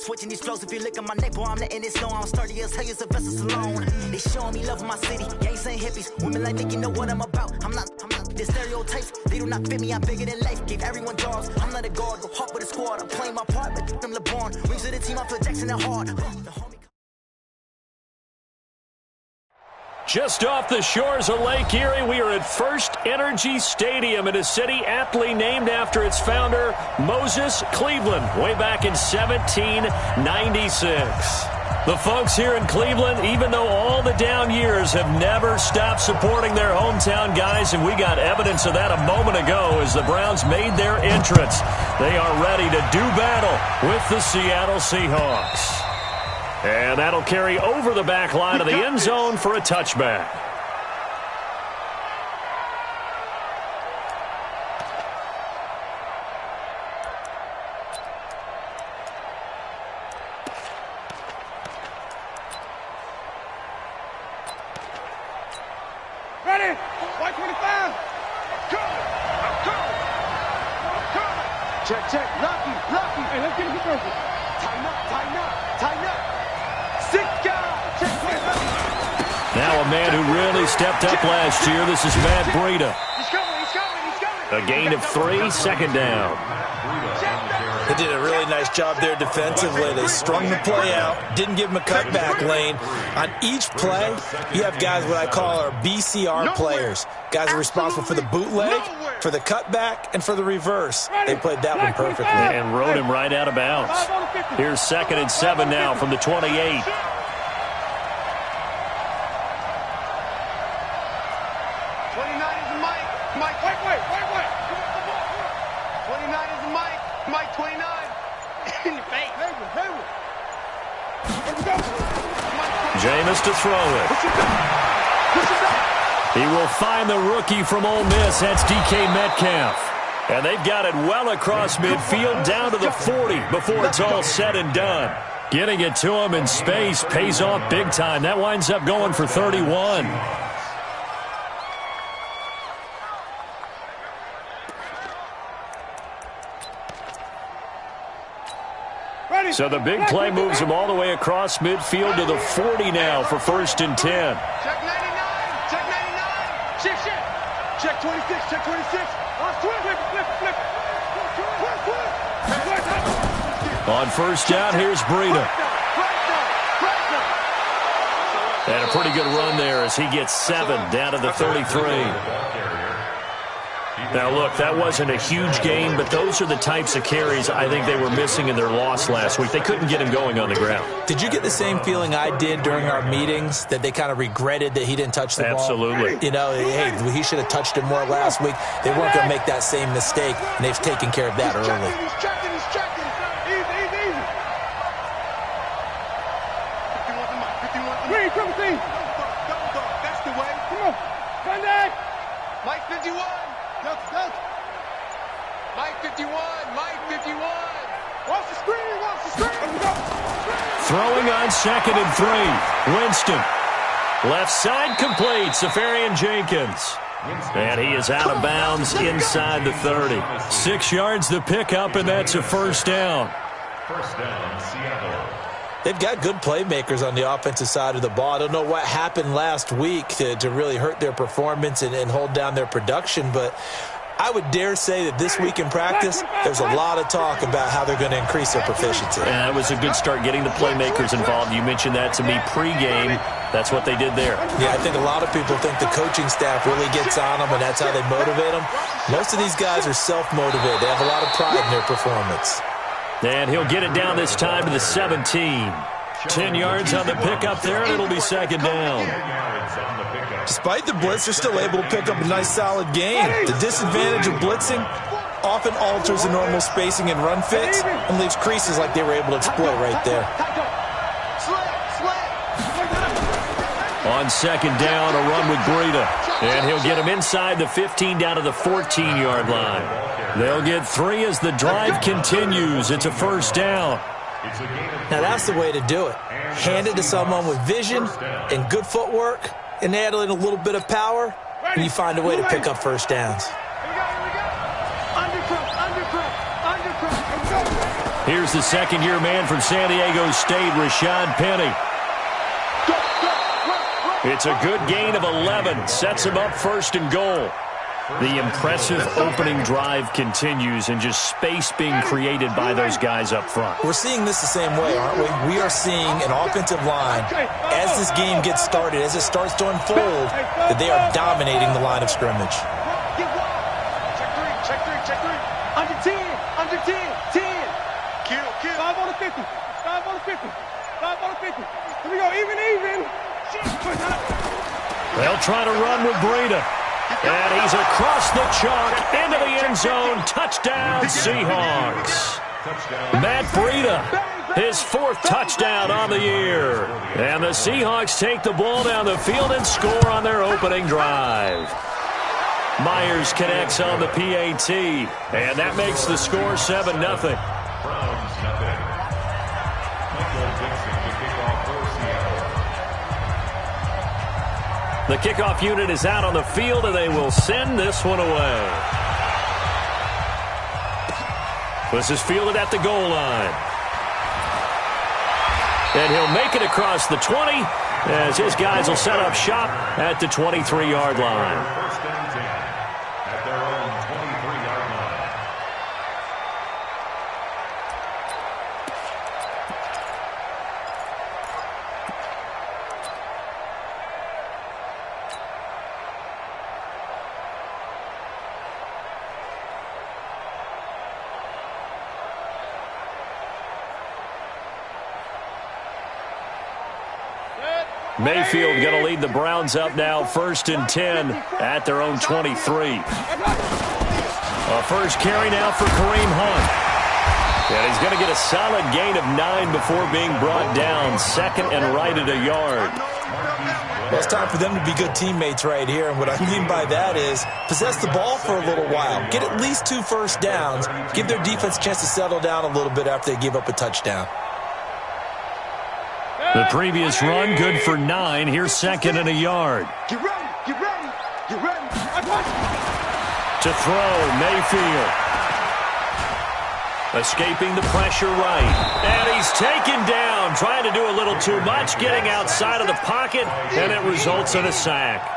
Switching these flows, if you look at my neck, boy, I'm letting it snow. I'm sturdy as hell, as a vessel alone. They showing me love in my city. Gangs ain't hippies. Women like me, you know what I'm about. I'm not the stereotypes. They do not fit me. I'm bigger than life. Gave everyone jobs. I'm not a guard. Go hard with a squad. I'm playing my part, but them LeBron. Rings to the team. I feel Jackson and hard. Just off the shores of Lake Erie, we are at First Energy Stadium in a city aptly named after its founder, Moses Cleveland, way back in 1796. The folks here in Cleveland, even though all the down years, have never stopped supporting their hometown guys, and we got evidence of that a moment ago as the Browns made their entrance. They are ready to do battle with the Seattle Seahawks. And that'll carry over the back line of the end zone for a touchback. Ready? White 25. Go! Check, check. Lucky. Hey, let's get it perfect. Tighten up. Now a man who really stepped up last year. This is Matt Breida. He's coming. A gain of 3, second down. They did a really nice job there defensively. They strung the play out, didn't give him a cutback lane. On each play, you have guys what I call our BCR players. Guys are responsible for the bootleg, for the cutback, and for the reverse. They played that one perfectly. And rode him right out of bounds. Here's 2nd and 7 now from the 28. 29 is the Mike. Wait. 29 is the Mike. Mike 29. In your face. Hayward. Jameis to throw it. He will find the rookie from Ole Miss. That's DK Metcalf. And they've got it well across midfield down to the 40 before it's all said and done. Getting it to him in space pays off big time. That winds up going for 31. So the big play moves him all the way across midfield to the 40 now for 1st and 10. Check 99. Shift. Check 26. Flip. On 1st down, here's Breida. And a pretty good run there as he gets 7 down to the 33. Now, look, that wasn't a huge gain, but those are the types of carries I think they were missing in their loss last week. They couldn't get him going on the ground. Did you get the same feeling I did during our meetings, that they kind of regretted that he didn't touch the ball? Absolutely. You know, hey, he should have touched it more last week. They weren't going to make that same mistake, and they've taken care of that early. He's checking. Easy. 51. Green, 17. That's the way. Come on. Sunday. Mike 51. Mike 51. Watch the screen. Throwing on 2nd and 3. Winston. Left side complete. Safarian Jenkins. And he is out of bounds inside the 30. 6 yards the pickup, and that's a 1st down. First down, Seattle. They've got good playmakers on the offensive side of the ball. I don't know what happened last week to really hurt their performance and hold down their production, but I would dare say that this week in practice, there's a lot of talk about how they're going to increase their proficiency. And that was a good start getting the playmakers involved. You mentioned that to me pregame. That's what they did there. Yeah, I think a lot of people think the coaching staff really gets on them, and that's how they motivate them. Most of these guys are self-motivated. They have a lot of pride in their performance. And he'll get it down this time to the 17. 10 yards on the pickup there, and it'll be 2nd down. Despite the blitz, they're still able to pick up a nice, solid gain. The disadvantage of blitzing often alters the normal spacing and run fits and leaves creases like they were able to exploit right there. On 2nd down, a run with Breida. And he'll get him inside the 15 down to the 14-yard line. They'll get 3 as the drive continues. It's a 1st down. Now that's the way to do it. Hand it to someone with vision and good footwork, and add in a little bit of power, and you find a way to pick up 1st downs. Here's the second-year man from San Diego State, Rashad Penny. It's a good gain of 11. Sets him up first and goal. The impressive opening drive continues, and just space being created by those guys up front. We're seeing this the same way, aren't we? We are seeing an offensive line, as this game gets started, as it starts to unfold, that they are dominating the line of scrimmage. Check three. Under 10. 10. Kill. 5 on the 50. 5 on the 50. 5 on the 50. Here we go. Even. They'll try to run with Breida. And he's across the chalk into the end zone. Touchdown, Seahawks. Matt Breida, his 4th touchdown on the year. And the Seahawks take the ball down the field and score on their opening drive. Myers connects on the PAT, and that makes the score 7-0. Browns, nothing. Michael Dixon to kick off for Seattle. The kickoff unit is out on the field, and they will send this one away. This is fielded at the goal line. And he'll make it across the 20, as his guys will set up shop at the 23-yard line. First and 10 at their own 23-yard line. Mayfield going to lead the Browns up now, 1st and 10 at their own 23. A first carry now for Kareem Hunt. And he's going to get a solid gain of 9 before being brought down, 2nd and right at a yard. Well, it's time for them to be good teammates right here, and what I mean by that is possess the ball for a little while, get at least 2 first downs, give their defense a chance to settle down a little bit after they give up a touchdown. The previous run, good for 9. Here's 2nd and a yard. Get ready. To throw, Mayfield. Escaping the pressure right. And he's taken down, trying to do a little too much, getting outside of the pocket, and it results in a sack.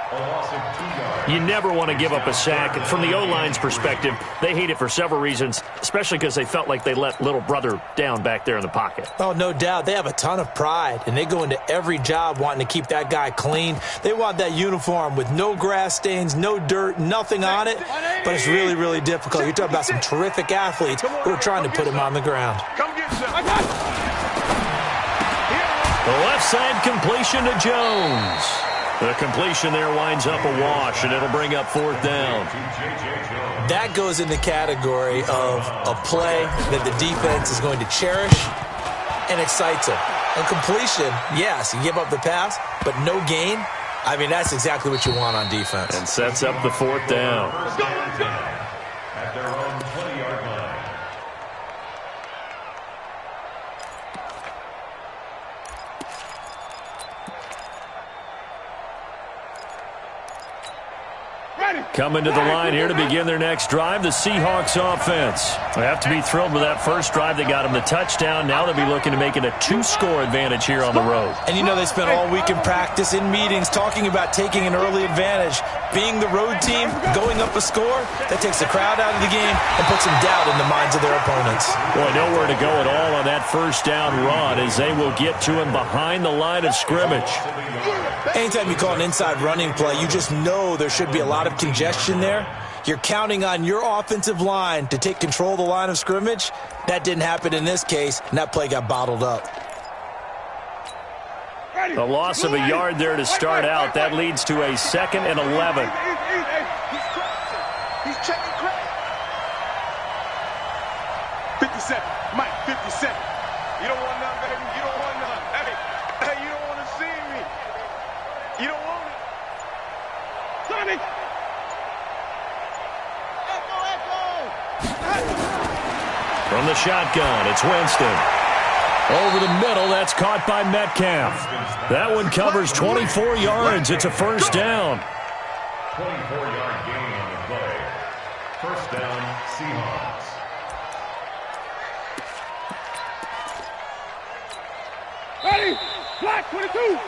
You never want to give up a sack. From the O-line's perspective, they hate it for several reasons, especially because they felt like they let little brother down back there in the pocket. Oh, no doubt. They have a ton of pride, and they go into every job wanting to keep that guy clean. They want that uniform with no grass stains, no dirt, nothing on it, but it's really, really difficult. You're talking about some terrific athletes who are trying to put him on the ground. Come get some. The left side completion to Jones. The completion there winds up a wash, and it'll bring up 4th down. That goes in the category of a play that the defense is going to cherish and excites them. A completion, yes, you give up the pass, but no gain. I mean, that's exactly what you want on defense. And sets up the 4th down. At their own 20-yard line. Coming to the line here to begin their next drive, the Seahawks offense. They have to be thrilled with that first drive that got them the touchdown. Now they'll be looking to make it a 2-score advantage here on the road. And you know they spent all week in practice, in meetings, talking about taking an early advantage. Being the road team, going up a score, that takes the crowd out of the game and puts some doubt in the minds of their opponents. Boy, nowhere to go at all on that first down run as they will get to him behind the line of scrimmage. Anytime you call an inside running play, you just know there should be a lot of congestion there. You're counting on your offensive line to take control of the line of scrimmage. That didn't happen in this case, and that play got bottled up. The loss of a yard there to start out. That leads to a 2nd and 11. He's checking credit. 57. Mike, 57. You don't want none, baby. You don't want none. Hey, you don't want to see me. You don't want it. Sonic. From the shotgun, it's Winston. Over the middle, that's caught by Metcalf. That one covers 24 yards. It's a first down. 24-yard gain on the play. First down, Seahawks. Black 22.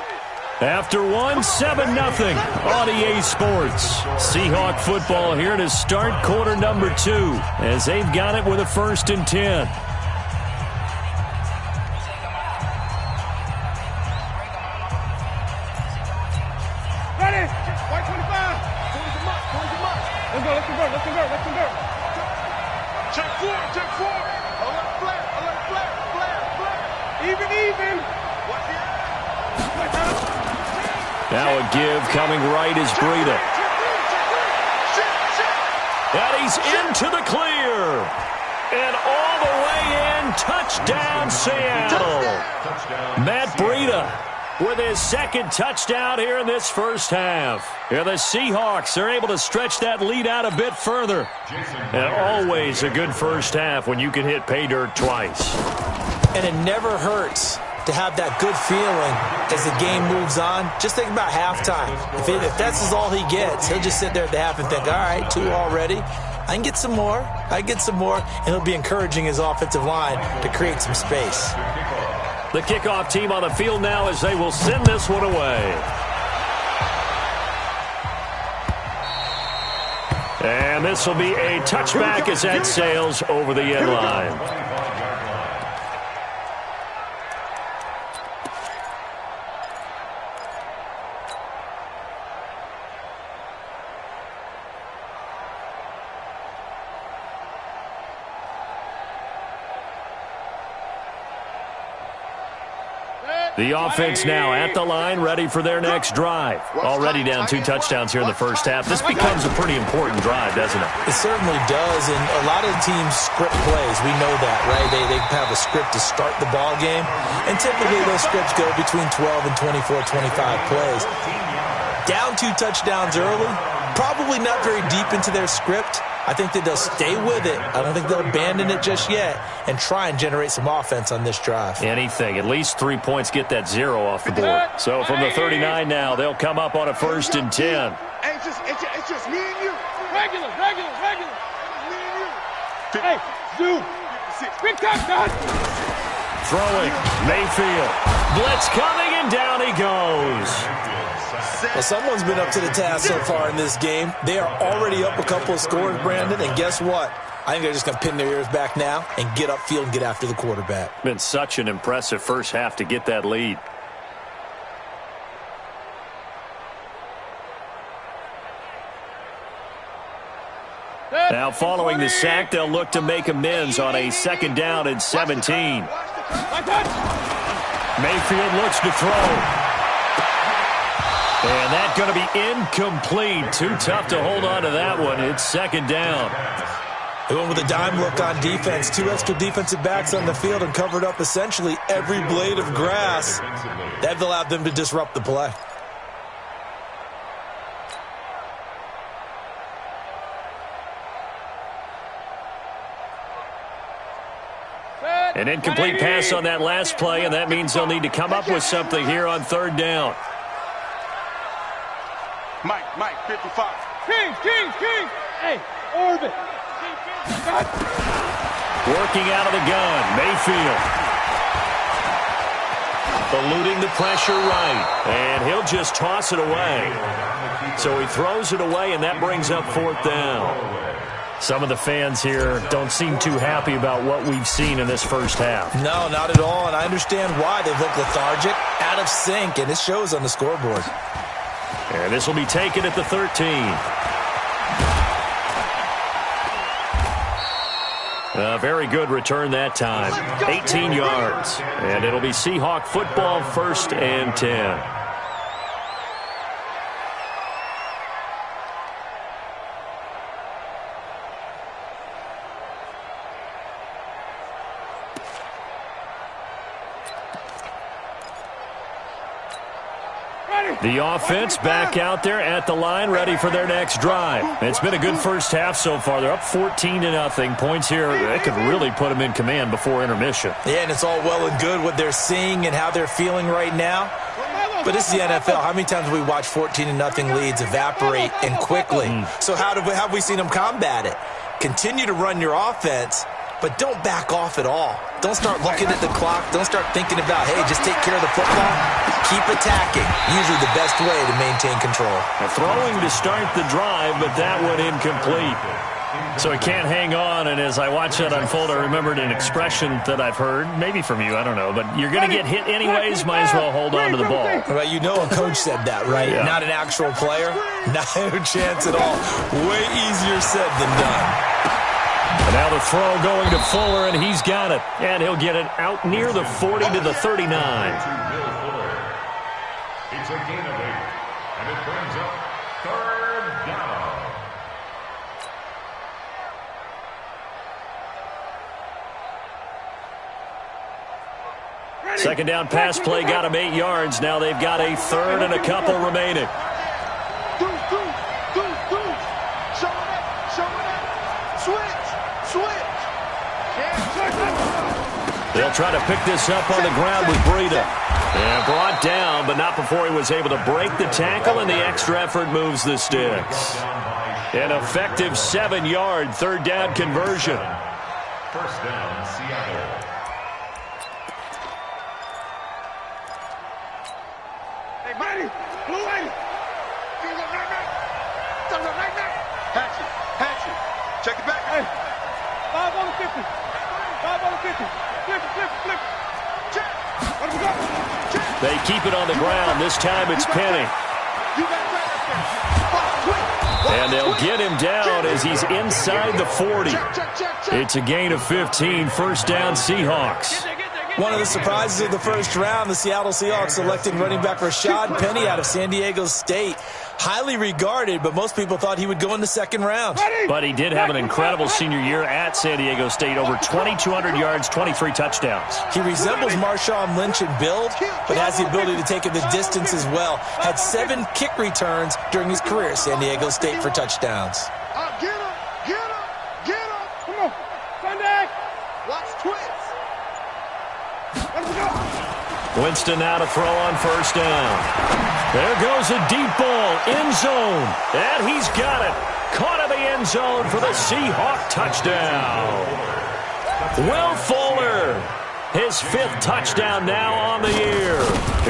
After one, 7-0 on EA Sports. Seahawk football here to start quarter number 2 as they've got it with a 1st and 10. Ready? White 25. Let's convert. Check four. Alert flare. Even. Watch it. Now a give coming right is Breida. And he's into the clear. And all the way in, touchdown Seattle. Matt Breida with his 2nd touchdown here in this first half. Here the Seahawks are able to stretch that lead out a bit further. And always a good first half when you can hit pay dirt twice. And it never hurts to have that good feeling as the game moves on. Just think about halftime. If that's all he gets, he'll just sit there at the half and think, all right, 2 already. I can get some more. And he'll be encouraging his offensive line to create some space. The kickoff team on the field now as they will send this one away. And this will be a touchback as that sails over the end line. The offense now at the line, ready for their next drive. Already down 2 touchdowns here in the first half. This becomes a pretty important drive, doesn't it? It certainly does, and a lot of teams script plays. We know that, right? They have a script to start the ball game, and typically those scripts go between 12 and 24, 25 plays. Down 2 touchdowns early, probably not very deep into their script. I think that they'll stay with it. I don't think they'll abandon it just yet and try and generate some offense on this drive. Anything. At least 3 points get that 0 off the board. So from the 39 now, they'll come up on a 1st and 10. It's just me and you. Regular. Me and you. Hey, dude. Big touchdown. Throwing. Mayfield. Blitz coming, and down he goes. Well, someone's been up to the task so far in this game. They are already up a couple of scores, Brandon, and guess what? I think they're just going to pin their ears back now and get upfield and get after the quarterback. Been such an impressive first half to get that lead. Now following the sack, they'll look to make amends on a 2nd down and 17. Mayfield looks to throw. And that's going to be incomplete. Too tough to hold on to that one. It's 2nd down. They went with a dime look on defense. 2 extra defensive backs on the field and covered up essentially every blade of grass. That allowed them to disrupt the play. An incomplete pass on that last play, and that means they'll need to come up with something here on 3rd down. Mike, 55. King. Hey, orbit. Working out of the gun, Mayfield. Eluding the pressure right, and he'll just toss it away. So he throws it away, and that brings up 4th down. Some of the fans here don't seem too happy about what we've seen in this first half. No, not at all, and I understand why. They look lethargic, out of sync, and it shows on the scoreboard. And this will be taken at the 13. A very good return that time. 18 yards. And it'll be Seahawk football, 1st and 10. The offense back out there at the line, ready for their next drive. It's been a good first half so far. They're up 14-0. Points here, that could really put them in command before intermission. Yeah, and it's all well and good what they're seeing and how they're feeling right now. But this is the NFL. How many times have we watched 14-0 leads evaporate and quickly? So how have we seen them combat it? Continue to run your offense but don't back off at all. Don't start looking at the clock. Don't start thinking about, hey, just take care of the football. Keep attacking. Usually the best way to maintain control. Throwing to start the drive, but that one incomplete. So he can't hang on, and as I watch that unfold, I remembered an expression that I've heard, maybe from you, I don't know, but you're going to get hit anyways, might as well hold on to the ball. Well, you know a coach said that, right? Yeah. Not an actual player? No chance at all. Way easier said than done. And now the throw going to Fuller, and he's got it. And he'll get it out near the 40 to the 39. It's a gain of 8, and it brings up 3rd down. Second down pass play got him 8 yards. Now they've got a third and a couple remaining. They'll try to pick this up on the ground with Breida. And brought down, but not before he was able to break the tackle, and the extra effort moves the sticks. An effective 7-yard 3rd down conversion. 1st down, Seattle. Hey, Marty, blue lady. Patch it. Check it back. Hey, 5 on the 50. 5 on the 50. Flip. Check. Let him go. Check. They keep it on the ground. This time it's Penny. You got it right. And they'll get him down as he's inside the 40. It's a gain of 15. 1st down, Seahawks. One of the surprises of the first round, the Seattle Seahawks selected running back Rashad Penny out of San Diego State. Highly regarded, but most people thought he would go in the 2nd round. But he did have an incredible senior year at San Diego State. Over 2,200 yards, 23 touchdowns. He resembles Marshawn Lynch in build, but has the ability to take it the distance as well. Had 7 kick returns during his career at San Diego State for touchdowns. Get him. Come on. Sunday. Watch twins. Let him go. Winston now to throw on 1st down. There goes a deep ball, end zone, and he's got it. Caught in the end zone for the Seahawk touchdown. Will Fuller, his 5th touchdown now on the year.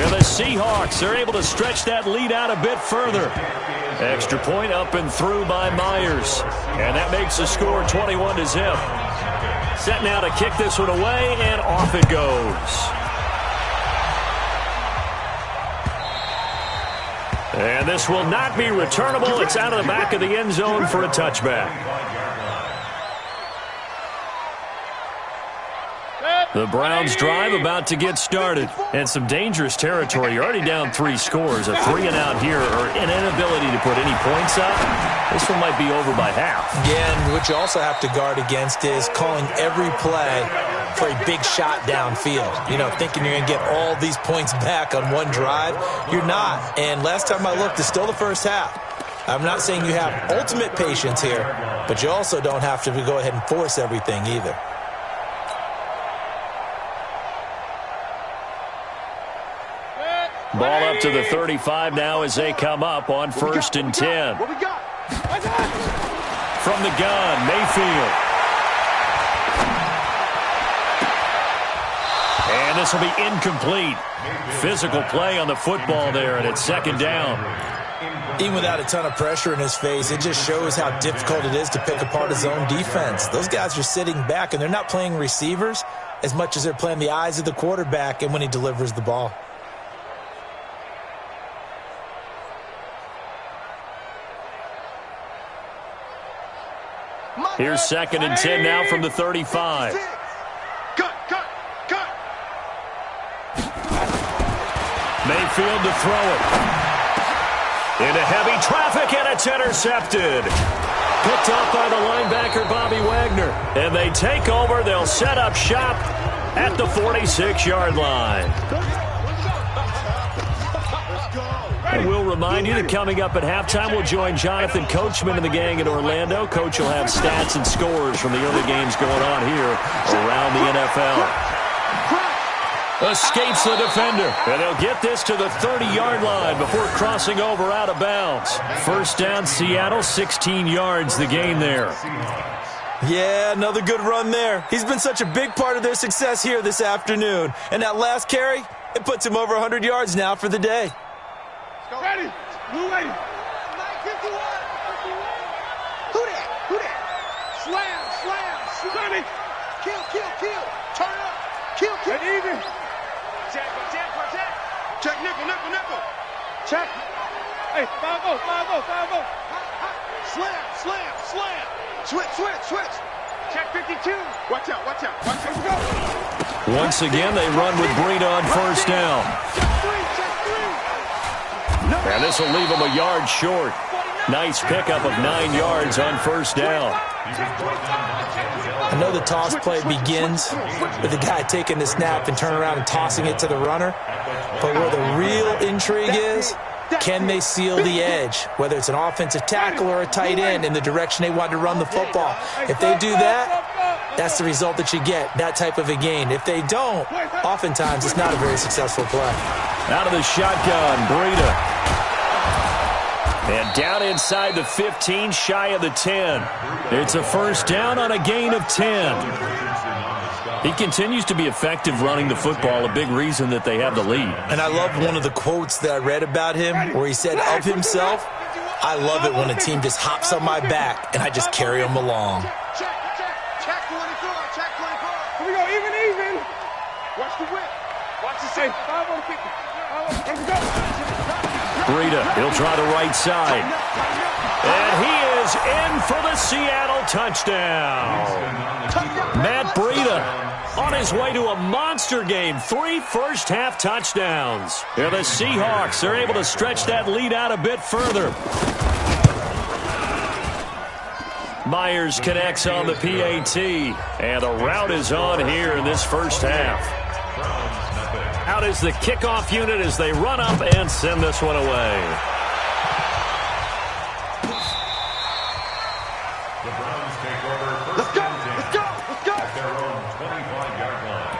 And the Seahawks are able to stretch that lead out a bit further. Extra point up and through by Myers. And that makes the score 21-0. Set now to kick this one away, and off it goes. And this will not be returnable. It's out of the back of the end zone for a touchback. The Browns drive about to get started. And some dangerous territory. You're already down 3 scores. A 3-and-out here, or an inability to put any points up. This one might be over by half. Again, what you also have to guard against is calling every play for a big shot downfield. You know, thinking you're going to get all these points back on one drive. You're not. And last time I looked, it's still the first half. I'm not saying you have ultimate patience here, but you also don't have to go ahead and force everything either. Ball up to the 35 now as they come up on 1st and 10. What we got? From the gun, Mayfield. And this will be incomplete. Physical play on the football there, and it's 2nd down. Even without a ton of pressure in his face, it just shows how difficult it is to pick apart his own defense. Those guys are sitting back, and they're not playing receivers as much as they're playing the eyes of the quarterback and when he delivers the ball. Here's 2nd and 10 now from the 35. Cut. Mayfield to throw it. Into heavy traffic, and it's intercepted. Picked up by the linebacker, Bobby Wagner. And they take over. They'll set up shop at the 46-yard line. And we'll remind you that coming up at halftime, we'll join Jonathan Coachman and the gang in Orlando. Coach will have stats and scores from the early games going on here around the NFL. Escapes the defender, and they'll get this to the 30-yard line before crossing over out of bounds. 1st down, Seattle, 16 yards the gain there. Yeah, another good run there. He's been such a big part of their success here this afternoon. And that last carry, it puts him over 100 yards now for the day. Ready. Blue lady. Who that? Slam. Johnny. Kill. Turn up. Kill. And even. Check. Check nickel. Check. Hey, 5-0. Slam. Switch. Check 52. Watch out. Let's go. Once again, they run with Breida on first down. Check 3. And this will leave them a yard short. Nice pickup of 9 yards on first down. I know the toss play begins with the guy taking the snap and turning around and tossing it to the runner. But where the real intrigue is, can they seal the edge, whether it's an offensive tackle or a tight end, in the direction they want to run the football? If they do that, that's the result that you get, that type of a gain. If they don't, oftentimes it's not a very successful play. Out of the shotgun, Breida. And down inside the 15, shy of the 10. It's a first down on a gain of 10. He continues to be effective running the football, a big reason that they have the lead. And I love one of the quotes that I read about him where he said of himself, "I love it when a team just hops on my back and I just carry them along." Check 24. Here we go, even. Watch the whip. Watch the Hey, safe. 5 on 50. Let's go. Breida, he'll try the right side. And he is in for the Seattle touchdown. Matt Breida on his way to a monster game. 3 first-half touchdowns. Yeah, the Seahawks are able to stretch that lead out a bit further. Myers connects on the PAT. And the route is on here in this first half. Out is the kickoff unit as they run up and send this one away. The Browns take over first Let's go. at their own 25-yard line.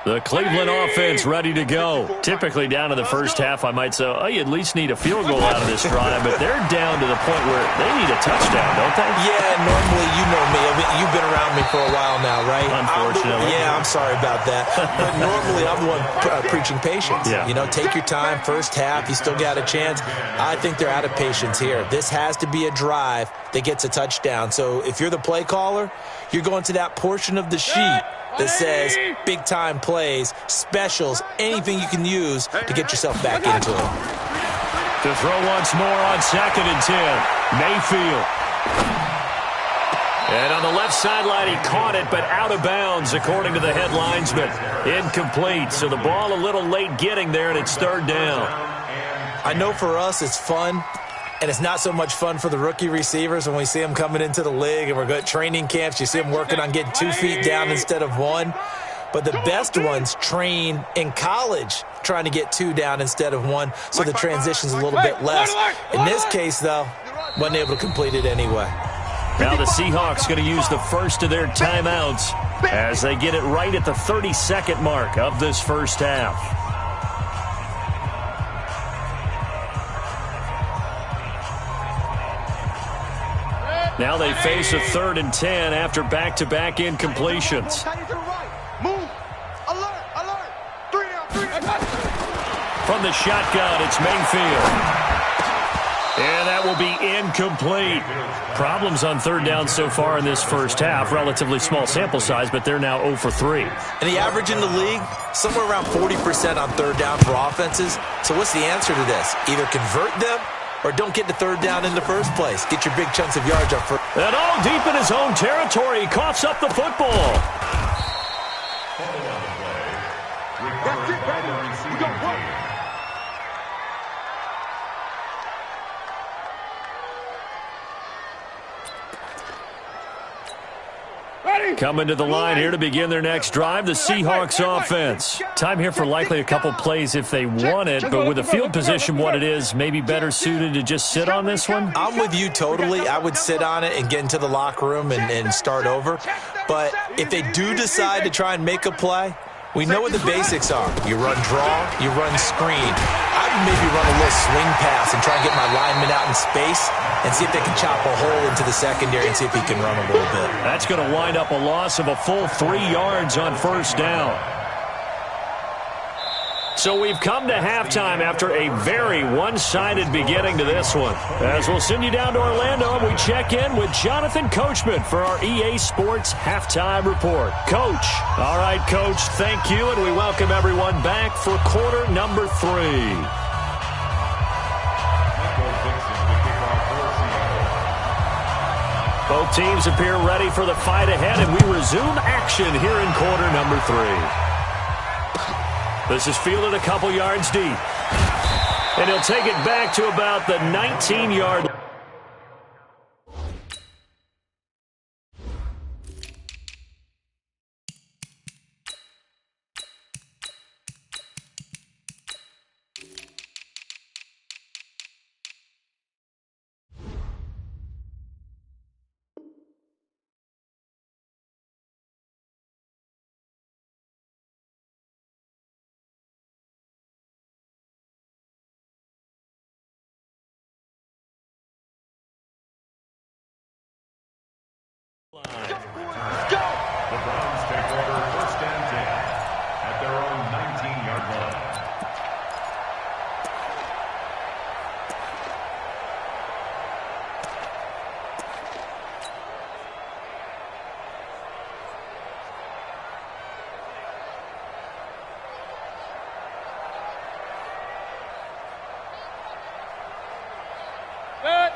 The Cleveland offense ready to go. Typically down to the first half, I might say, oh, you at least need a field goal out of this drive, but they're down to the point where they need a touchdown, don't they? Yeah, normally, you know me. You've been around me for a while now, right? Unfortunately. I'm sorry about that. But normally, I'm the one preaching patience. Yeah. You know, take your time, first half, you still got a chance. I think they're out of patience here. This has to be a drive that gets a touchdown. So if you're the play caller, you're going to that portion of the sheet that says big-time plays, specials, anything you can use to get yourself back into it. To throw once more on 2nd and 10. Mayfield. And on the left sideline, he caught it, but out of bounds, according to the head linesman. Incomplete, so the ball a little late getting there, and it's 3rd down. I know for us it's fun, and it's not so much fun for the rookie receivers when we see them coming into the league and we're going to training camps. You see them working on getting 2 feet down instead of 1. But the best ones train in college trying to get 2 down instead of 1, so the transition's a little bit less. In this case, though, wasn't able to complete it anyway. Now the Seahawks going to use the first of their timeouts as they get it right at the 30-second mark of this first half. Now they face a 3rd and 10 after back-to-back incompletions. Move. Alert. 3 down. From the shotgun, it's Mayfield. And that will be incomplete. Problems on 3rd down so far in this first half. Relatively small sample size, but they're now 0 for 3. And the average in the league, somewhere around 40% on 3rd down for offenses. So what's the answer to this? Either convert them or don't get to 3rd down in the first place. Get your big chunks of yards up first. And all deep in his own territory, he coughs up the football. That's it, baby. We gon' work. Coming to the line here to begin their next drive, the Seahawks offense. Time here for likely a couple plays if they want it, but with the field position what it is, maybe better suited to just sit on this one? I'm with you totally. I would sit on it and get into the locker room and start over. But if they do decide to try and make a play, we know what the basics are. You run draw, you run screen. I'd maybe run a little swing pass and try and get my lineman out in space and see if they can chop a hole into the secondary and see if he can run a little bit. That's going to wind up a loss of a full 3 yards on first down. So we've come to halftime after a very one-sided beginning to this one. As we'll send you down to Orlando, and we check in with Jonathan Coachman for our EA Sports Halftime Report. Coach. All right, Coach, thank you, and we welcome everyone back for quarter number 3. Both teams appear ready for the fight ahead, and we resume action here in quarter number 3. This is fielded a couple yards deep. And he'll take it back to about the 19-yard line. The Browns take over first and 10 at their own 19-yard line.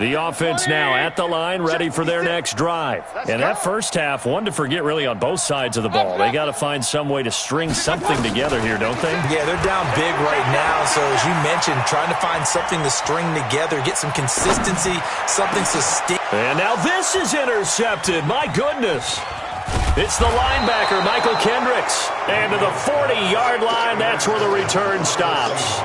The offense now at the line, ready for their next drive. And that first half, one to forget really on both sides of the ball. They got to find some way to string something together here, don't they? Yeah, they're down big right now. So as you mentioned, trying to find something to string together, get some consistency, something sustained. And now this is intercepted. My goodness. It's the linebacker, Michael Kendricks. And to the 40-yard line, that's where the return stops.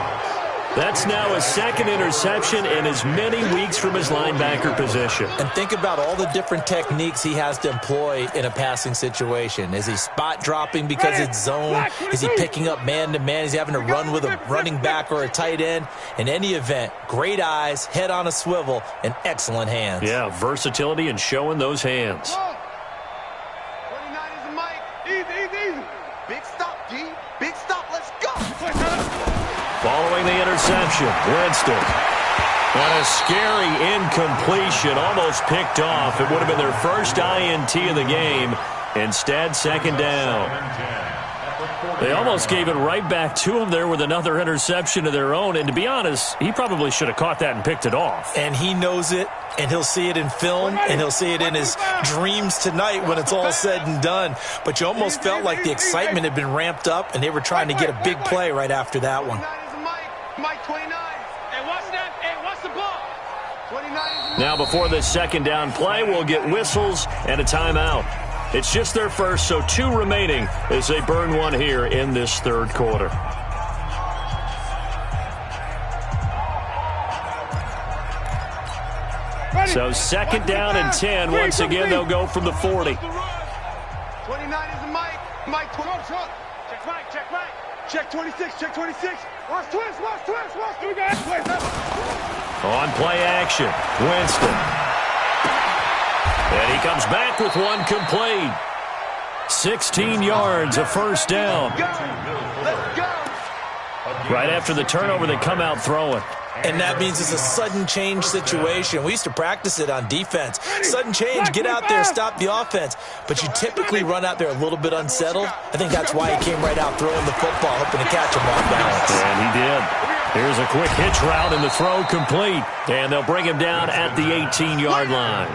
That's now his second interception in as many weeks from his linebacker position. And think about all the different techniques he has to employ in a passing situation. Is he spot dropping because it's zone? Is he picking up man-to-man? Is he having to run with a running back or a tight end? In any event, great eyes, head on a swivel, and excellent hands. Yeah, versatility and showing those hands. 29 is the mic. Easy. Big stop, D. Big stop. Let's go. Following the interception, Winston. And a scary incompletion, almost picked off. It would have been their first INT of the game. Instead, second down. They almost gave it right back to him there with another interception of their own. And to be honest, he probably should have caught that and picked it off. And he knows it, and he'll see it in film, and he'll see it in his dreams tonight when it's all said and done. But you almost felt like the excitement had been ramped up, and they were trying to get a big play right after that one. Mike 29. Hey, watch that. Hey, watch the ball. 29 Now before this second down play, we'll get whistles and a timeout. It's just their first, so 2 remaining as they burn one here in this third quarter. So second down and 10. Once again, they'll go from the 40. 29 is the mic. Mike 20. Check Mike. Check 26. Check 26. Watch twist. We got it. On play action, Winston. And he comes back with one complete. 16 yards, a first down. Let's go. Right after the turnover, they come out throwing. And that means it's a sudden change situation. We used to practice it on defense. Sudden change, get out there, stop the offense. But you typically run out there a little bit unsettled. I think that's why he came right out throwing the football, hoping to catch him off balance. And he did. Here's a quick hitch route and the throw complete. And they'll bring him down at the 18-yard line.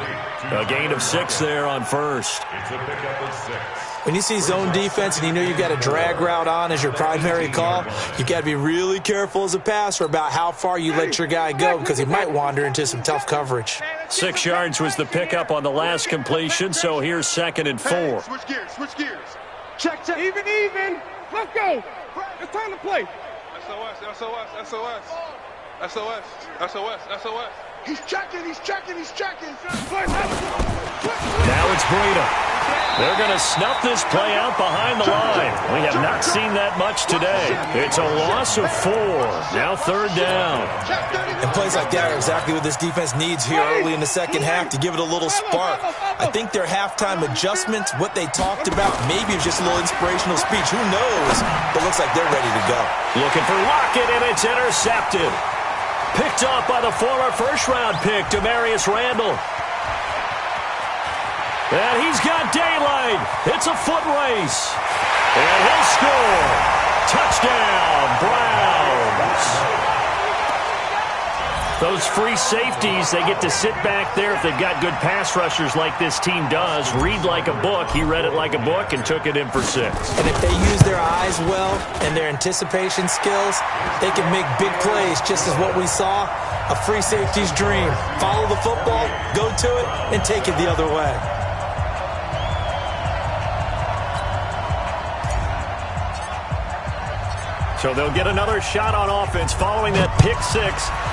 A gain of 6 there on first. It's a pickup of 6. When you see zone defense and you know you've got a drag route on as your primary call, you've got to be really careful as a passer about how far you let your guy go because he might wander into some tough coverage. 6 yards was the pickup on the last completion, so here's 2nd and 4. Switch gears. Check. Even. Let's go. It's time to play. SOS. He's checking. Now it's Breida. They're going to snuff this play out behind the line. We have not seen that much today. It's a loss of 4. Now 3rd down. And plays like that are exactly what this defense needs here early in the second half to give it a little spark. I think their halftime adjustments, what they talked about, maybe it's just a little inspirational speech. Who knows? But it looks like they're ready to go. Looking for Lockett, and it's intercepted. Picked off by the former first-round pick, Demarius Randall. And he's got daylight. It's a foot race. And he'll score. Touchdown, Browns. Those free safeties, they get to sit back there if they've got good pass rushers like this team does. Read like a book. He read it like a book and took it in for 6. And if they use their eyes well and their anticipation skills, they can make big plays, just as what we saw, a free safety's dream. Follow the football, go to it, and take it the other way. So they'll get another shot on offense following that pick 6.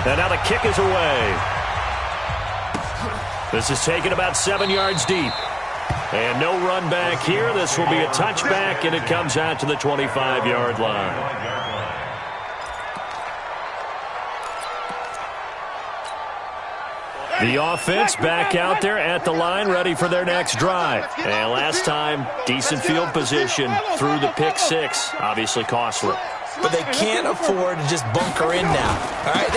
And now the kick is away. This is taken about 7 yards deep. And no run back here. This will be a touchback, and it comes out to the 25-yard line. The offense back out there at the line, ready for their next drive. And last time, decent field position through the pick 6. Obviously costly. But they can't afford to just bunker in now. All right,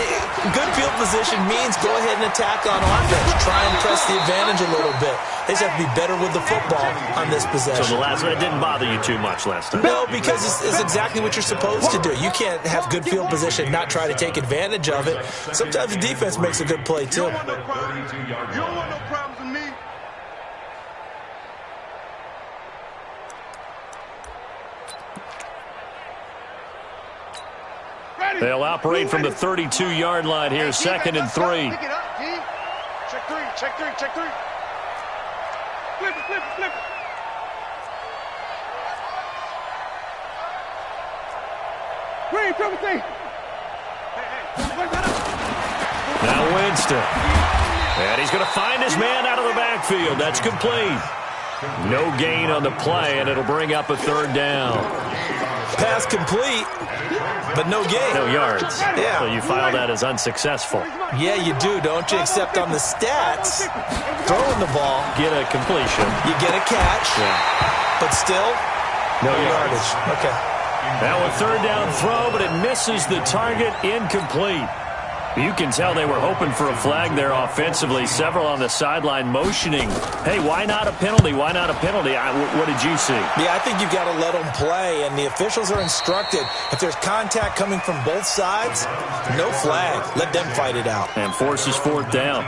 good field position means go ahead and attack on offense. Try and press the advantage a little bit. They just have to be better with the football on this possession. So the last one didn't bother you too much last time? No, because it's exactly what you're supposed to do. You can't have good field position and not try to take advantage of it. Sometimes the defense makes a good play, too. You don't want no problems with me. They'll operate from the 32-yard line here, 2nd and 3. Pick it up, D. Check 3, check 3, check 3. Flip it, flip it, flip it. Green, triple T. Now Winston. And he's going to find his man out of the backfield. That's complete. No gain on the play, and it'll bring up a 3rd down. Pass complete, but no gain. No yards. Yeah. So you file that as unsuccessful. Yeah, you do, don't you? Except on the stats, throwing the ball, Get a completion. you get a catch, but still, No yards. Okay. Now a 3rd down throw, but it misses the target, incomplete. You can tell they were hoping for a flag there offensively. Several on the sideline motioning, hey, why not a penalty? Why not a penalty? What did you see? Yeah, I think you've got to let them play, and the officials are instructed. If there's contact coming from both sides, no flag. Let them fight it out. And forces 4th down.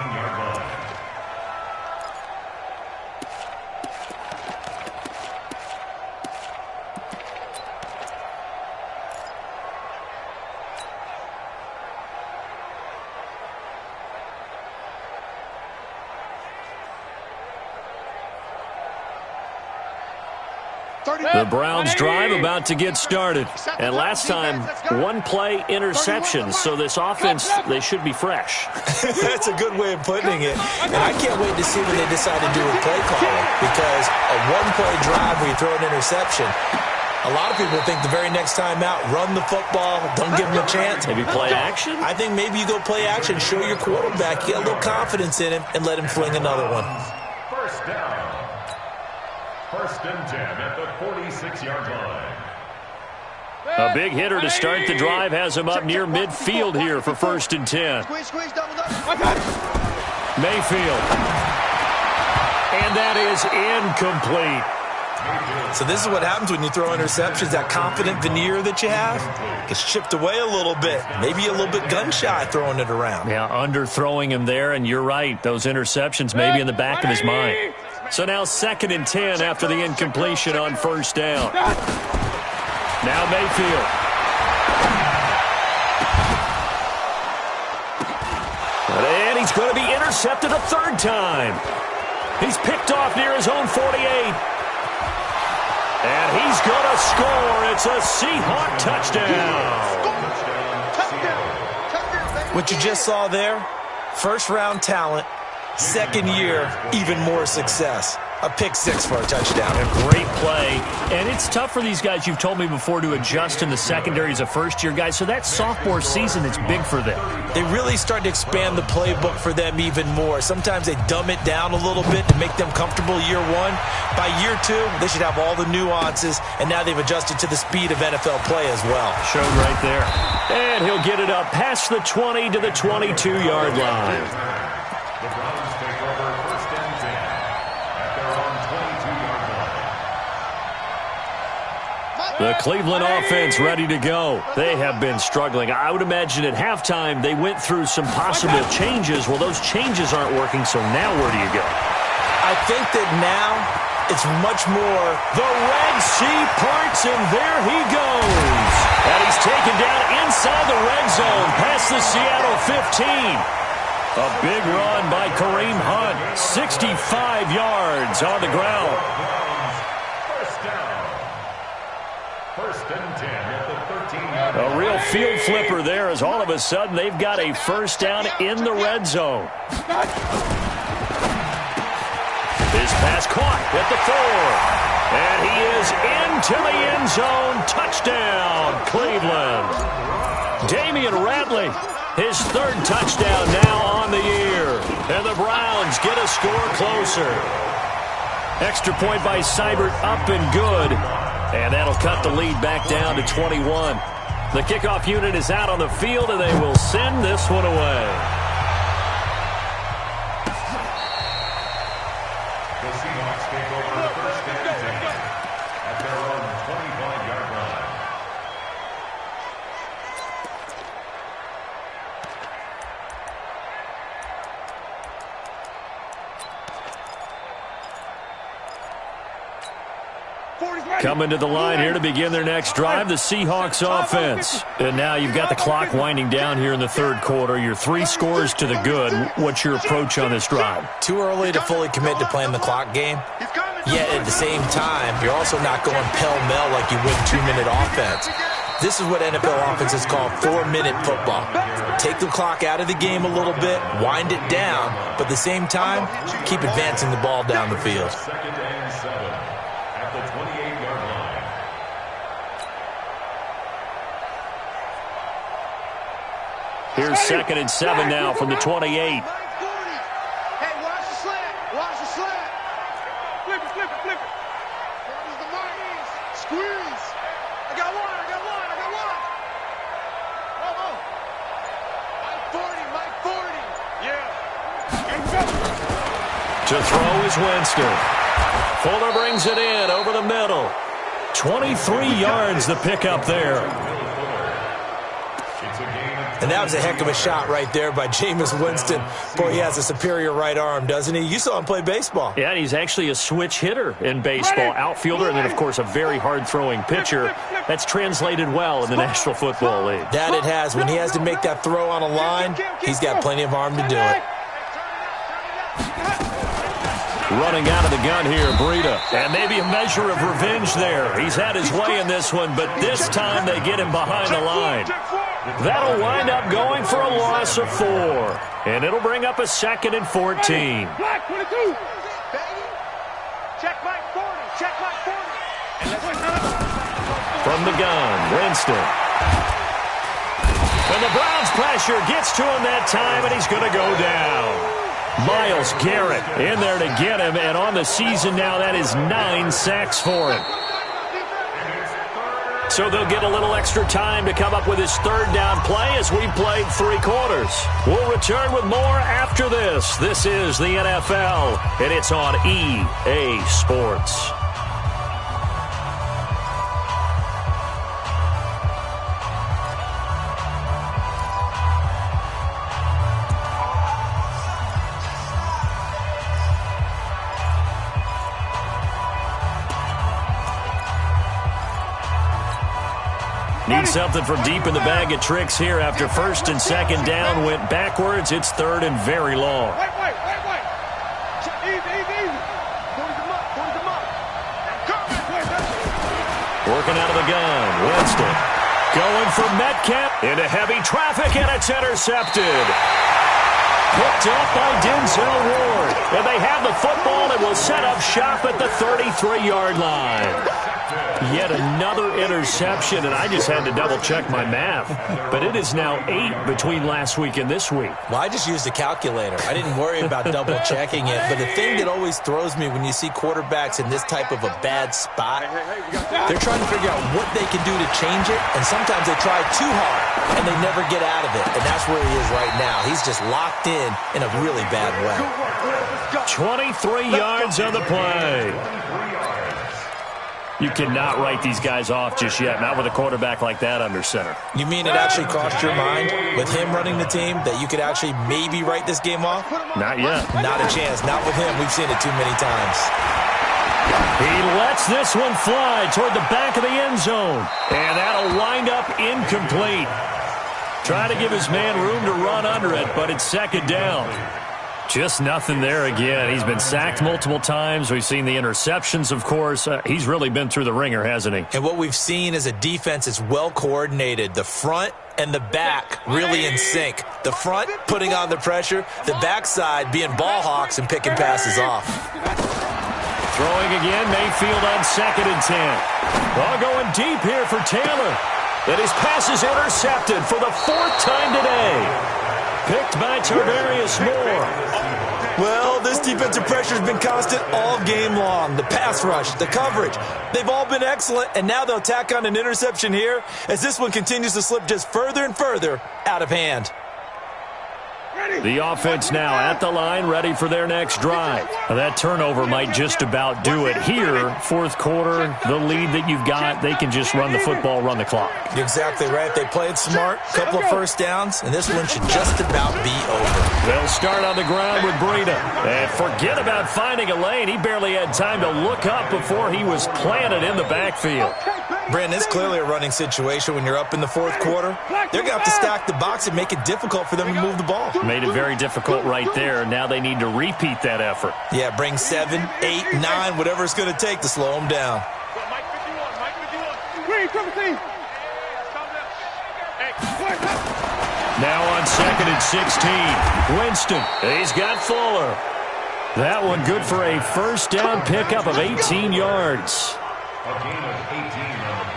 The Browns drive about to get started. And last time, 1-play interceptions. So this offense, they should be fresh. That's a good way of putting it. And I can't wait to see what they decide to do with play calling, because a 1-play drive where you throw an interception, a lot of people think the very next time out, run the football, don't give them a chance. Maybe play action? I think maybe you go play action, show your quarterback, get a little confidence in him, and let him fling another one. 1st down. 1st and 10 at the 46-yard line. A big hitter to start the drive has him up near midfield here for 1st and 10. Squeeze, double up. Mayfield. And that is incomplete. So this is what happens when you throw interceptions. That confident veneer that you have gets chipped away a little bit. Maybe a little bit gun-shy throwing it around. Yeah, underthrowing him there, and you're right. Those interceptions maybe in the back of his mind. So now 2nd and 10 after the incompletion on 1st down. Now Mayfield. And he's going to be intercepted a 3rd time. He's picked off near his own 48. And he's going to score. It's a Seahawk touchdown. What you just saw there, 1st-round talent, 2nd year, even more success. a pick six for a touchdown. A great play. And it's tough for these guys, you've told me before, to adjust in the secondary as a first-year guy. So that sophomore season is big for them. They really start to expand the playbook for them even more. Sometimes they dumb it down a little bit to make them comfortable year one. By year two, they should have all the nuances, and now they've adjusted to the speed of NFL play as well. Shown right there. And he'll get it up past the 20 to the 22-yard line. The Browns take over first and 10 at their own 22-yard line. The Cleveland offense ready to go. They have been struggling. I would imagine at halftime they went through some possible changes. Well, those changes aren't working, so now where do you go? I think that now it's much more the Red Sea parts, and there he goes. And he's taken down inside the red zone past the Seattle 15. A big run by Kareem Hunt. 65 yards on the ground. First down. First and 10 at the 13-yard line. A real field flipper there, as all of a sudden they've got a first down in the red zone. His pass caught at the 4. And he is into the end zone. Touchdown, Cleveland. Damian Ratley, his third touchdown now on the year. And the Browns get a score closer. Extra point by Seibert, up and good. And that'll cut the lead back down to 21. The kickoff unit is out on the field, and they will send this one away. The Seahawks take over first and 10 at their own 25-yard line. Coming to the line here to begin their next drive, the Seahawks offense. And now you've got the clock winding down here in the third quarter. Your 3 scores to the good. What's your approach on this drive? too early to fully commit to playing the clock game. Yet at the same time, you're also not going pell-mell like you would 2-minute offense. This is what NFL offenses call 4-minute football. Take the clock out of the game a little bit, wind it down, but at the same time, keep advancing the ball down the field. Second and 7 at the 28-yard line. Here's second and 7 now from the 28. Hey, watch the slant. Watch the slant. Flip it, flip it, flip it. There's the mark. Squeeze. I got one. To throw is Winston. Fuller brings it in over the middle. 23 yards the pickup there. And that was a heck of a shot right there by Jameis Winston. Boy, he has a superior right arm, doesn't he? You saw him play baseball. Yeah, he's actually a switch hitter in baseball. Outfielder, and then, of course, a very hard-throwing pitcher. That's translated well in the National Football League. That it has. When he has to make that throw on a line, he's got plenty of arm to do it. Running out of the gun here, Breida. And maybe a measure of revenge there. He's had his way in this one, but this time they get him behind the line. That'll wind up going for a loss of 4. And it'll bring up a second and 14. Black 22. Check Mike 40. Check Mike 40. From the gun, Winston. And the Browns pressure gets to him that time, and he's going to go down. Myles Garrett in there to get him, and on the season now, that is 9 sacks for him. So they'll get a little extra time to come up with his third down play as we played 3 quarters. We'll return with more after this. This is the NFL, and it's on EA Sports. Need something from deep in the bag of tricks here after first and second down went backwards. It's third and very long. Wait. Easy. Point them up. Working out of the gun. Winston going for Metcalf into heavy traffic, and it's intercepted. Picked off by Denzel Ward. And they have the football and will set up shop at the 33-yard line. Yet another interception, and I just had to double-check my math. But it is now 8 between last week and this week. Well, I just used a calculator. I didn't worry about double-checking it. But the thing that always throws me when you see quarterbacks in this type of a bad spot, they're trying to figure out what they can do to change it, and sometimes they try too hard, and they never get out of it. And that's where he is right now. He's just locked in a really bad way. 23 yards on the play. You cannot write these guys off just yet, not with a quarterback like that under center. You mean it actually crossed your mind with him running the team that you could actually maybe write this game off? Not yet. Not a chance. Not with him. We've seen it too many times. He lets this one fly toward the back of the end zone. And that'll wind up incomplete. Trying to give his man room to run under it, but it's second down. Just nothing there again. He's been sacked multiple times. We've seen the interceptions, of course. He's really been through the ringer, hasn't he? And what we've seen is a defense that's well coordinated. The front and the back really in sync. The front putting on the pressure. The backside being ball hawks and picking passes off. Throwing again, Mayfield on 2nd and 10. Ball going deep here for Taylor. And his pass is intercepted for the 4th time today. Picked by Tarvarius Moore. Well, this defensive pressure has been constant all game long. The pass rush, the coverage, they've all been excellent, and now they'll tack on an interception here as this one continues to slip just further and further out of hand. The offense now at the line, ready for their next drive. Now, that turnover might just about do it here. 4th quarter, the lead that you've got, they can just run the football, run the clock. You're exactly right. They played smart, couple of first downs, and this one should just about be over. They'll start on the ground with Breida. And forget about finding a lane. He barely had time to look up before he was planted in the backfield. Brandon, it's clearly a running situation when you're up in the 4th quarter. They're going to have to stack the box and make it difficult for them to move the ball. Made it very difficult right there. Now they need to repeat that effort. Yeah, bring 7, 8, 9, whatever it's going to take to slow them down. Now on 2nd and 16. Winston, he's got Fuller. That one good for a first down pickup of 18 yards.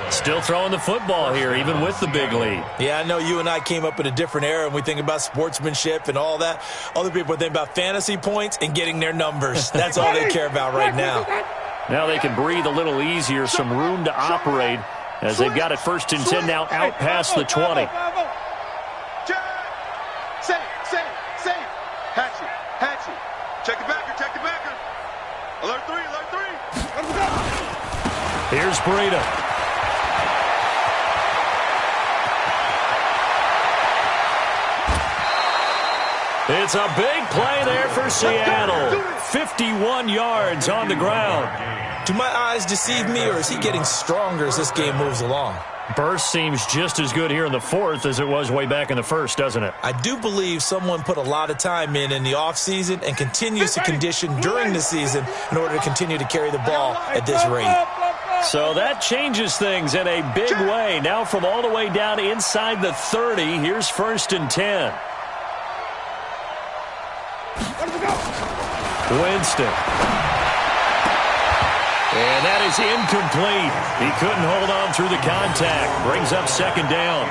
Still throwing the football here, even with the big lead. Yeah, I know you and I came up in a different era, and we think about sportsmanship and all that. Other people think about fantasy points and getting their numbers. That's all they care about right now. Now they can breathe a little easier, some room to operate as they've got it 1st and 10 now out past the 20. Hatchet. Check the backer. Alert 3. Here's Breida. It's a big play there for Seattle. 51 yards on the ground. Do my eyes deceive me, or is he getting stronger as this game moves along? Burst seems just as good here in the 4th as it was way back in the 1st, doesn't it? I do believe someone put a lot of time in the offseason and continues to condition during the season in order to continue to carry the ball at this rate. So that changes things in a big way. Now from all the way down inside the 30, here's 1st and 10. Winston. And that is incomplete. He couldn't hold on through the contact. Brings up 2nd down.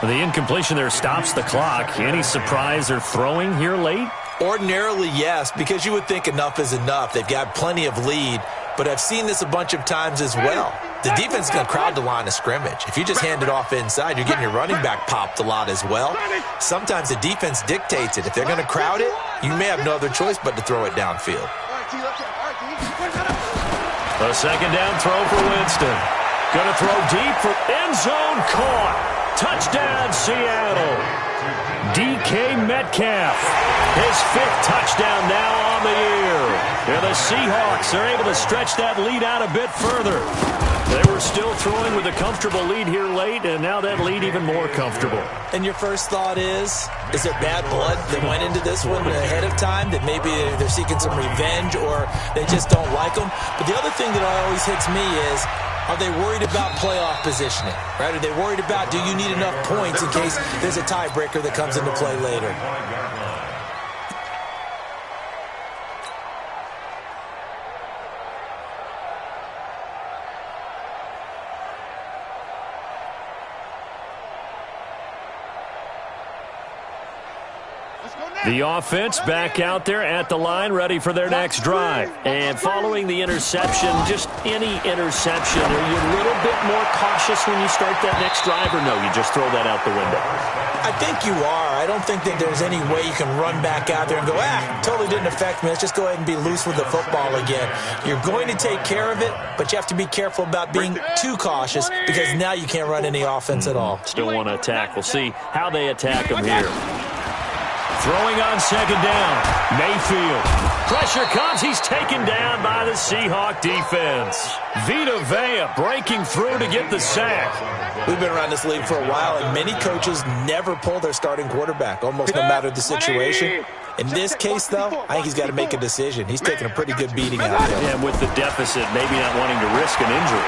The incompletion there stops the clock. Any surprise they're throwing here late? Ordinarily, yes, because you would think enough is enough. They've got plenty of lead, but I've seen this a bunch of times as well. The defense is going to crowd the line of scrimmage. If you just hand it off inside, you're getting your running back popped a lot as well. Sometimes the defense dictates it. If they're going to crowd it, you may have no other choice but to throw it downfield. A 2nd down throw for Winston. Going to throw deep for end zone, caught. Touchdown, Seattle. DK Metcalf. His 5th touchdown now on the year. And the Seahawks are able to stretch that lead out a bit further. They were still throwing with a comfortable lead here late, and now that lead even more comfortable. And your first thought is there bad blood that went into this one ahead of time, that maybe they're seeking some revenge or they just don't like them? But the other thing that always hits me is, are they worried about playoff positioning? Right? Are they worried about, do you need enough points in case there's a tiebreaker that comes into play later? The offense back out there at the line, ready for their next drive. And following the interception, just any interception, are you a little bit more cautious when you start that next drive, or no, you just throw that out the window? I think you are. I don't think that there's any way you can run back out there and go, totally didn't affect me. Let's just go ahead and be loose with the football again. You're going to take care of it, but you have to be careful about being too cautious because now you can't run any offense at all. Still want to attack. We'll see how they attack them here. Throwing on second down. Mayfield. Pressure comes. He's taken down by the Seahawk defense. Vita Vea breaking through to get the sack. We've been around this league for a while, and many coaches never pull their starting quarterback, almost no matter the situation. In this case, though, I think he's got to make a decision. He's taking a pretty good beating out there. Yeah, with the deficit, maybe not wanting to risk an injury.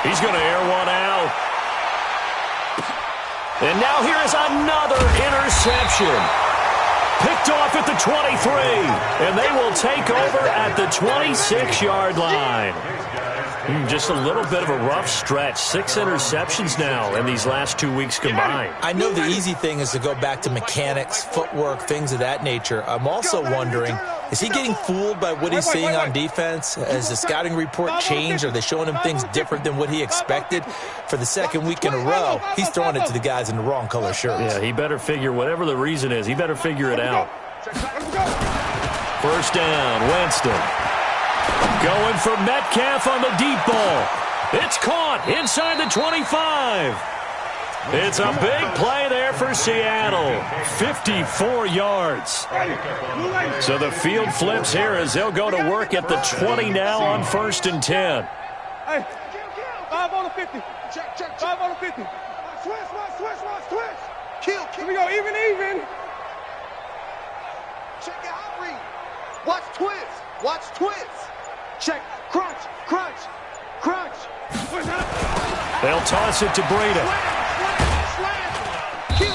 He's going to air one out. And now here is another interception. Picked off at the 23. And they will take over at the 26-yard line. Just a little bit of a rough stretch. 6 interceptions now in these last 2 weeks combined. I know the easy thing is to go back to mechanics, footwork, things of that nature. I'm also wondering, is he getting fooled by what he's seeing on defense? Has the scouting report changed? Are they showing him things different than what he expected? For the second week in a row, he's throwing it to the guys in the wrong color shirts. Yeah, he better figure, whatever the reason is, he better figure it out. First down, Winston. Going for Metcalf on the deep ball. It's caught inside the 25. It's a big play there for Seattle. 54 yards. So the field flips here as they'll go to work at the 20 now on 1st and 10. Hey, 5 on the 50. Check. 5 on the 50. Switch. Kill. Here we go, even. Check your out read. Watch twist. Check. Crunch. They'll toss it to Breida.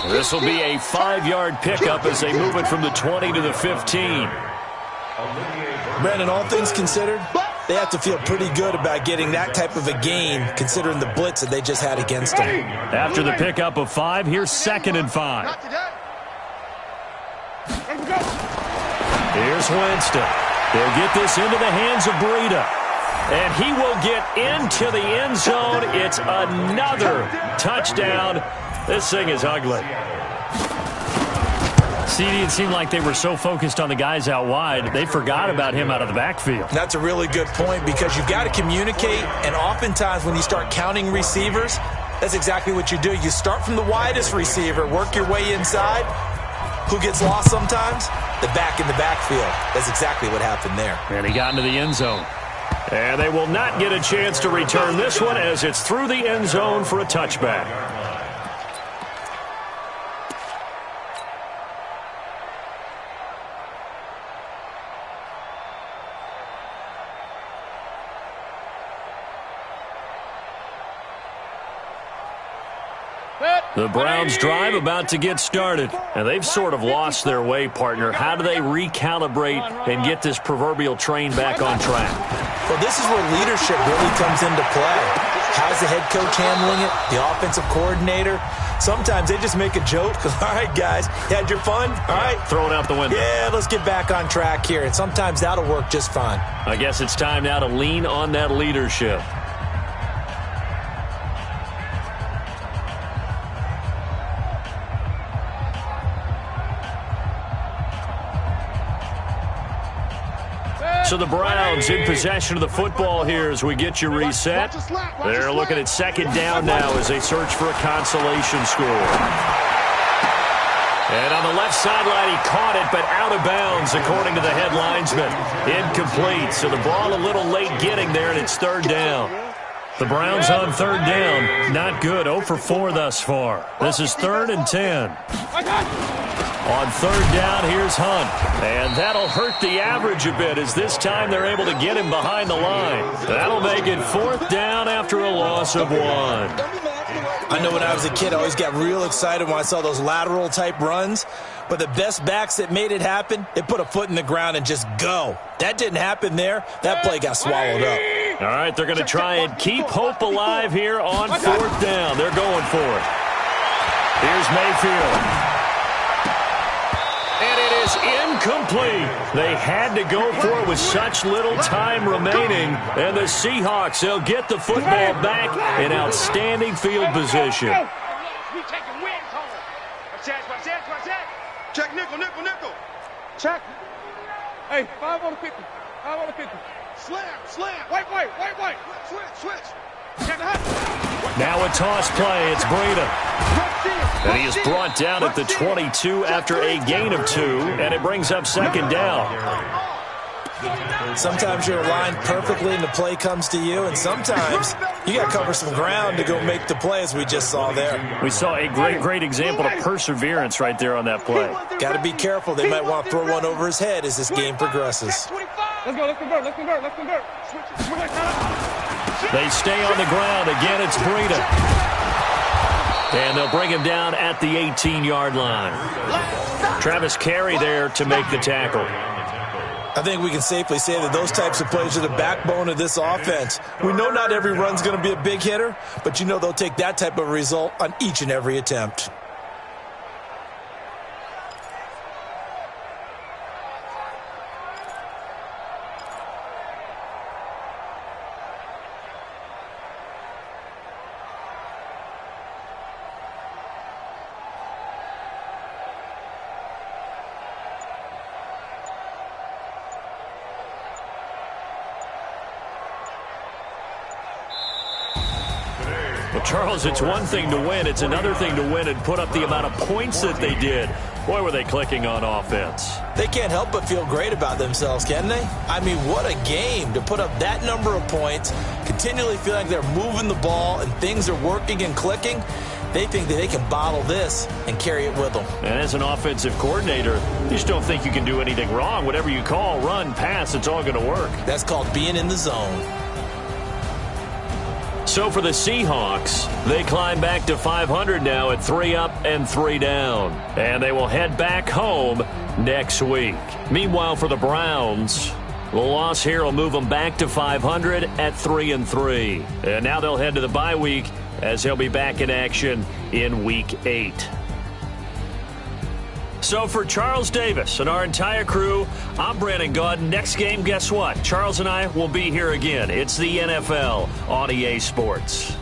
This will be a 5-yard pickup as they move it from the 20 to the 15. Brandon, all things considered, they have to feel pretty good about getting that type of a gain considering the blitz that they just had against them. After the pickup of 5, here's 2nd and 5. Here's Winston. They'll get this into the hands of Breida. And he will get into the end zone. It's another touchdown. This thing is ugly. CD, it seemed like they were so focused on the guys out wide, they forgot about him out of the backfield. That's a really good point because you've got to communicate, and oftentimes when you start counting receivers, that's exactly what you do. You start from the widest receiver, work your way inside. Who gets lost sometimes? The back in the backfield. That's exactly what happened there. And he got into the end zone. And they will not get a chance to return this one as it's through the end zone for a touchback. The Browns drive about to get started, and they've sort of lost their way, partner. How do they recalibrate and get this proverbial train back on track? Well, this is where leadership really comes into play. How's the head coach handling it? The offensive coordinator? Sometimes they just make a joke. All right, guys, you had your fun? All right. Throw it out the window. Yeah, let's get back on track here, and sometimes that'll work just fine. I guess it's time now to lean on that leadership. So the Browns in possession of the football here as we get you reset. They're looking at 2nd down now as they search for a consolation score. And on the left sideline, he caught it, but out of bounds, according to the head linesman. Incomplete. So the ball a little late getting there, and it's 3rd down. The Browns on 3rd down. Not good. 0 for 4 thus far. This is 3rd and 10. On 3rd down, here's Hunt. And that'll hurt the average a bit as this time they're able to get him behind the line. That'll make it 4th down after a loss of 1. I know when I was a kid, I always got real excited when I saw those lateral-type runs. But the best backs that made it happen, they put a foot in the ground and just go. That didn't happen there. That play got swallowed up. All right, they're going to try and keep hope alive here on 4th down. They're going for it. Here's Mayfield. Incomplete. They had to go for it with such little time remaining. And the Seahawks, they'll get the football back in outstanding field position. We taking wins home. Watch that. Check nickel. Check. Hey, 5 on the 50. 5 on the 50. Slam. White. Switch. Check the hut. Now a toss play. It's Breida. And he is brought down at the 22 after a gain of 2, and it brings up second down. Sometimes you're aligned perfectly and the play comes to you, and sometimes you got to cover some ground to go make the play, as we just saw there. We saw a great example of perseverance right there on that play. Got to be careful. They might want to throw one over his head as this game progresses. Let's go. Let's convert. They stay on the ground. Again, it's Breida. And they'll bring him down at the 18-yard line. Travis Carey there to make the tackle. I think we can safely say that those types of plays are the backbone of this offense. We know not every run's going to be a big hitter, but you know they'll take that type of result on each and every attempt. Well, Charles, it's one thing to win. It's another thing to win and put up the amount of points that they did. Boy, were they clicking on offense. They can't help but feel great about themselves, can they? I mean, what a game to put up that number of points, continually feel like they're moving the ball and things are working and clicking. They think that they can bottle this and carry it with them. And as an offensive coordinator, you just don't think you can do anything wrong. Whatever you call, run, pass, it's all going to work. That's called being in the zone. So for the Seahawks, they climb back to 500 now at 3 up and 3 down. And they will head back home next week. Meanwhile, for the Browns, the loss here will move them back to 500 at 3-3. And now they'll head to the bye week as they'll be back in action in Week 8. So for Charles Davis and our entire crew, I'm Brandon Gaudin. Next game, guess what? Charles and I will be here again. It's the NFL on EA Sports.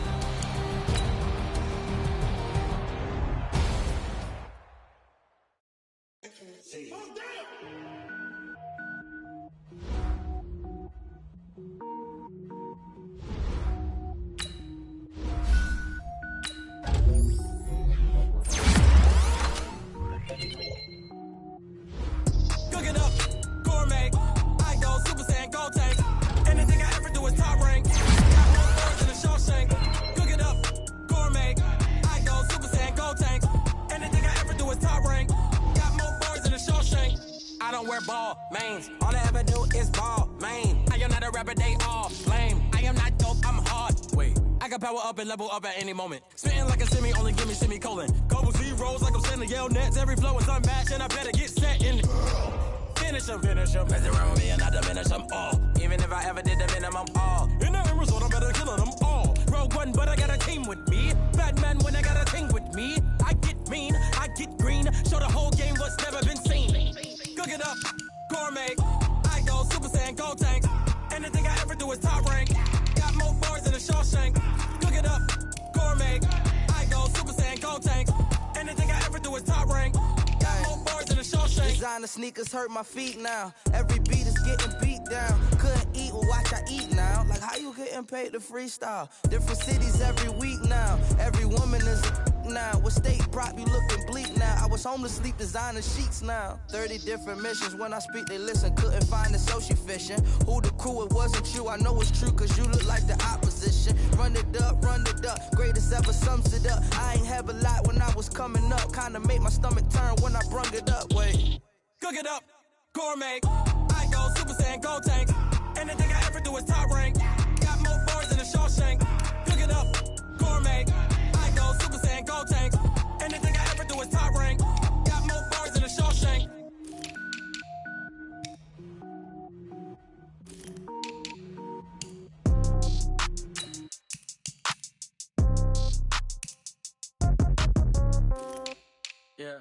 Level up at any moment. Spitting like a semi, only give me semicolon. Couple zeros like I'm sending yell nets. Every flow is unmatched, and I better get set in. Finish them. Mess around with me and I diminish them all. Even if I ever did the minimum all. In the end result, I'm better killing them all. Rogue one, but I got a team with me. Bad man when I got a thing with me. I get mean, I get green. Show the whole game what's never been seen. Cook it up, gourmet. I go Super Saiyan, go tank. Anything I ever do is top rank. Got more bars than a Shawshank. Cook it up, gourmet. I go Super Saiyan, go tank. Anything I ever do is top rank. Got more bars than a Shawshank. Designer sneakers hurt my feet now. Every beat is getting beat down. Couldn't eat, well watch I eat now. Like how you getting paid to freestyle? Different cities every week now. Every woman is now. What state prop you looking bleak now? I was home to sleep, designer sheets now. 30 different missions. When I speak, they listen. Couldn't find it, so she fishing. Who the crew? It wasn't you. I know it's true, cause you look like the opposition. Run it up. Greatest ever sums it up. I ain't have a lot when I was coming up. Kinda made my stomach turn when I brung it up. Wait. Cook it up, gourmet. I go Super Saiyan, go tank. Anything I ever do is top rank. Got more bars than a Shawshank. Cook it up, gourmet. I go Super Saiyan, go tank. Anything I ever do is top rank. Got more bars than a Shawshank. Yeah.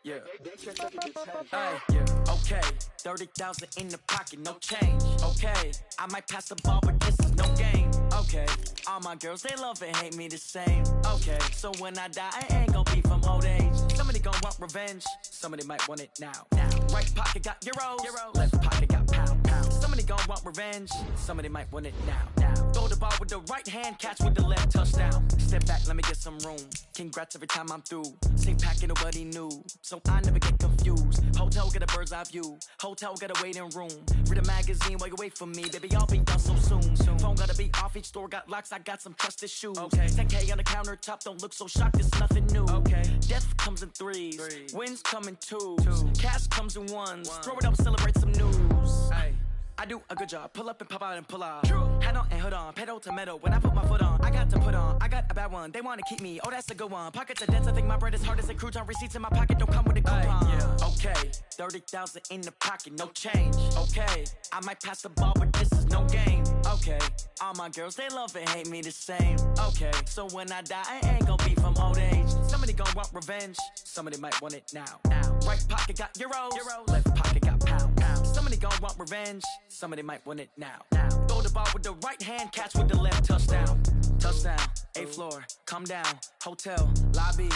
Yeah. Hey, yeah. Okay. 30,000 in the pocket, no change. Okay. I might pass the ball, but this is no game. Okay. All my girls, they love and hate me the same. Okay. So when I die, I ain't gon' be from old age. Somebody gon' want revenge. Somebody might want it now. Right pocket got euros. Left pocket got pound. Somebody gon' want revenge. Somebody might want it now. Throw the ball with the right hand, catch with the left, touchdown. Step back, let me get some room. Congrats every time I'm through. Same packet, nobody knew. So I never get confused. Hotel get a bird's eye view. Hotel get a waiting room. Read a magazine while you wait for me. Baby, I'll be done so soon. Phone gotta be off, each store got locks. I got some trusted shoes. Okay. 10K on the countertop, don't look so shocked, it's nothing new. Okay. Death comes in threes. Wins come in twos. Cash comes in ones. Throw it up, celebrate some news. Hey. I do a good job. Pull up and pop out and pull out. True. Head on and hood on. Pedal to metal. When I put my foot on, I got to put on. I got a bad one. They want to keep me. Oh, that's a good one. Pockets are dense. I think my bread is hard as a crouton. Receipts in my pocket don't come with a coupon. Yeah. Okay. 30,000 in the pocket. No change. Okay. I might pass the ball, but this is no game. Okay. All my girls, they love and hate me the same. Okay. So when I die, I ain't gonna be from old age. Somebody gonna want revenge. Somebody might want it now. Right pocket got euros. Left pocket got pound. Somebody gonna want revenge. Somebody might want it now. Throw the ball with the right hand, catch with the left, touchdown. Touchdown, 8th floor, come down, hotel, lobby,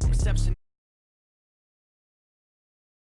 reception.